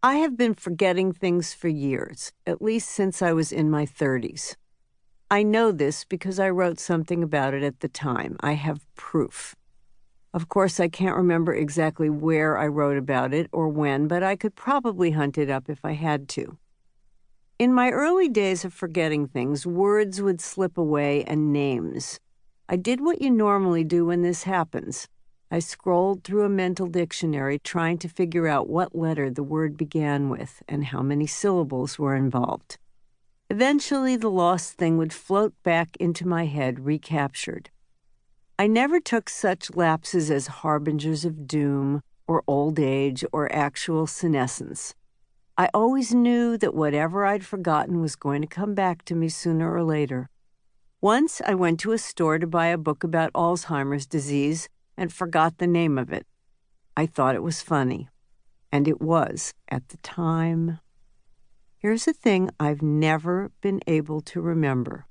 I have been forgetting things for years, at least since I was in my 30s. I know this because I wrote something about it at the time. I have proof. Of course, I can't remember exactly where I wrote about it or when, but I could probably hunt it up if I had to. In my early days of forgetting things, words would slip away and names. I did what you normally do when this happens. I scrolled through a mental dictionary trying to figure out what letter the word began with and how many syllables were involved. Eventually, the lost thing would float back into my head, recaptured. I never took such lapses as harbingers of doom or old age or actual senescence. I always knew that whatever I'd forgotten was going to come back to me sooner or later. Once I went to a store to buy a book about Alzheimer's disease and forgot the name of it. I thought it was funny, and it was at the time. Here's a thing I've never been able to remember.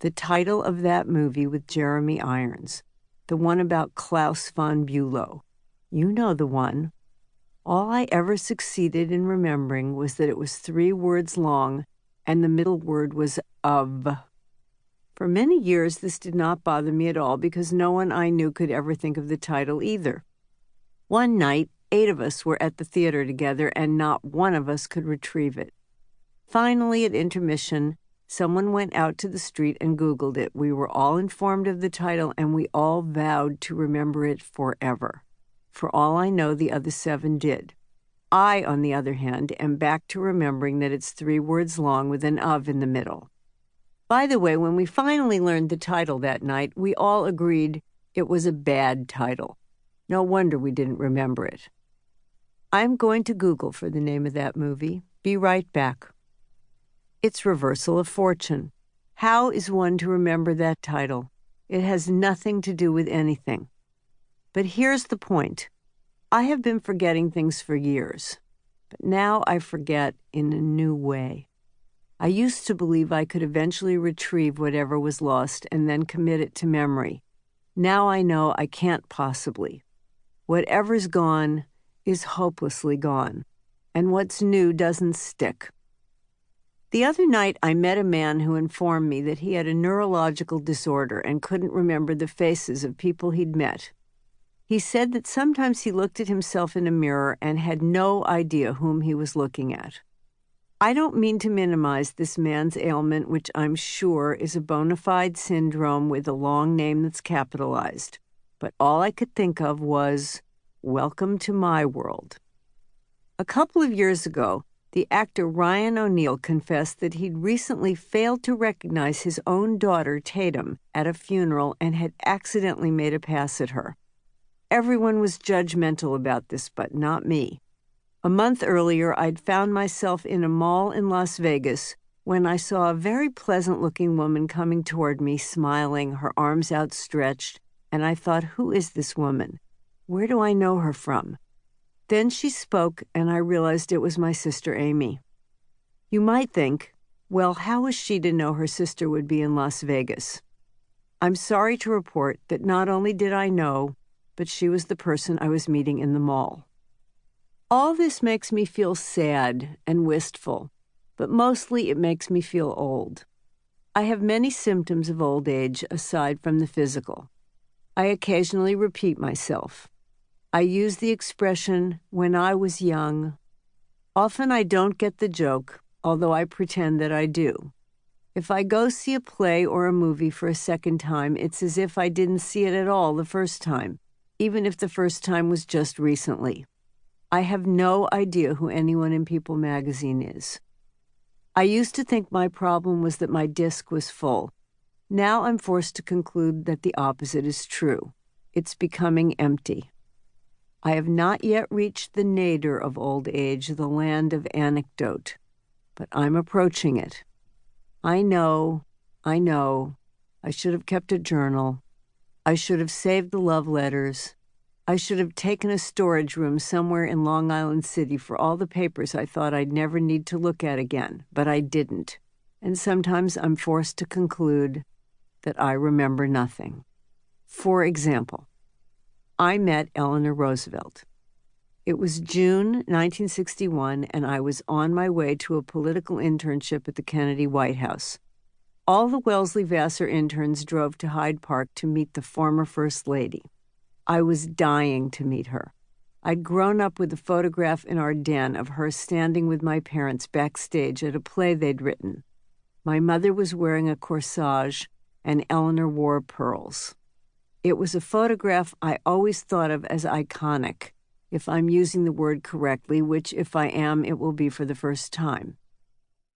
The title of that movie with Jeremy Irons, the one about Klaus von Bülow. You know the one. All I ever succeeded in remembering was that it was 3 words long, and the middle word was of. For many years, this did not bother me at all because no one I knew could ever think of the title either. One night, 8 of us were at the theater together, and not one of us could retrieve it. Finally, at intermission, someone went out to the street and Googled it. We were all informed of the title, and we all vowed to remember it forever. For all I know, the other 7 did. I, on the other hand, am back to remembering that it's 3 words long with an of in the middle. By the way, when we finally learned the title that night, we all agreed it was a bad title. No wonder we didn't remember it. I'm going to Google for the name of that movie. Be right back. It's Reversal of Fortune. How is one to remember that title? It has nothing to do with anything. But here's the point. I have been forgetting things for years, but now I forget in a new way. I used to believe I could eventually retrieve whatever was lost and then commit it to memory. Now I know I can't possibly. Whatever's gone is hopelessly gone, and what's new doesn't stick. The other night, I met a man who informed me that he had a neurological disorder and couldn't remember the faces of people he'd met. He said that sometimes he looked at himself in a mirror and had no idea whom he was looking at. I don't mean to minimize this man's ailment, which I'm sure is a bona fide syndrome with a long name that's capitalized. But all I could think of was, welcome to my world. A couple of years ago, the actor Ryan O'Neal confessed that he'd recently failed to recognize his own daughter, Tatum, at a funeral and had accidentally made a pass at her. Everyone was judgmental about this, but not me. A month earlier, I'd found myself in a mall in Las Vegas when I saw a very pleasant-looking woman coming toward me, smiling, her arms outstretched, and I thought, who is this woman? Where do I know her from? Then she spoke, and I realized it was my sister Amy. You might think, well, how was she to know her sister would be in Las Vegas? I'm sorry to report that not only did I know, but she was the person I was meeting in the mall. All this makes me feel sad and wistful, but mostly it makes me feel old. I have many symptoms of old age aside from the physical. I occasionally repeat myself. I use the expression, when I was young. Often I don't get the joke, although I pretend that I do. If I go see a play or a movie for a second time, it's as if I didn't see it at all the first time, even if the first time was just recently. I have no idea who anyone in People magazine is. I used to think my problem was that my disc was full. Now I'm forced to conclude that the opposite is true. It's becoming empty. I have not yet reached the nadir of old age, the land of anecdote, but I'm approaching it. I know. I should have kept a journal. I should have saved the love letters. I should have taken a storage room somewhere in Long Island City for all the papers I thought I'd never need to look at again, but I didn't. And sometimes I'm forced to conclude that I remember nothing. For example, I met Eleanor Roosevelt. It was June 1961, and I was on my way to a political internship at the Kennedy White House. All the Wellesley Vassar interns drove to Hyde Park to meet the former First Lady. I was dying to meet her. I'd grown up with a photograph in our den of her standing with my parents backstage at a play they'd written. My mother was wearing a corsage, and Eleanor wore pearls. It was a photograph I always thought of as iconic, if I'm using the word correctly, which if I am, it will be for the first time.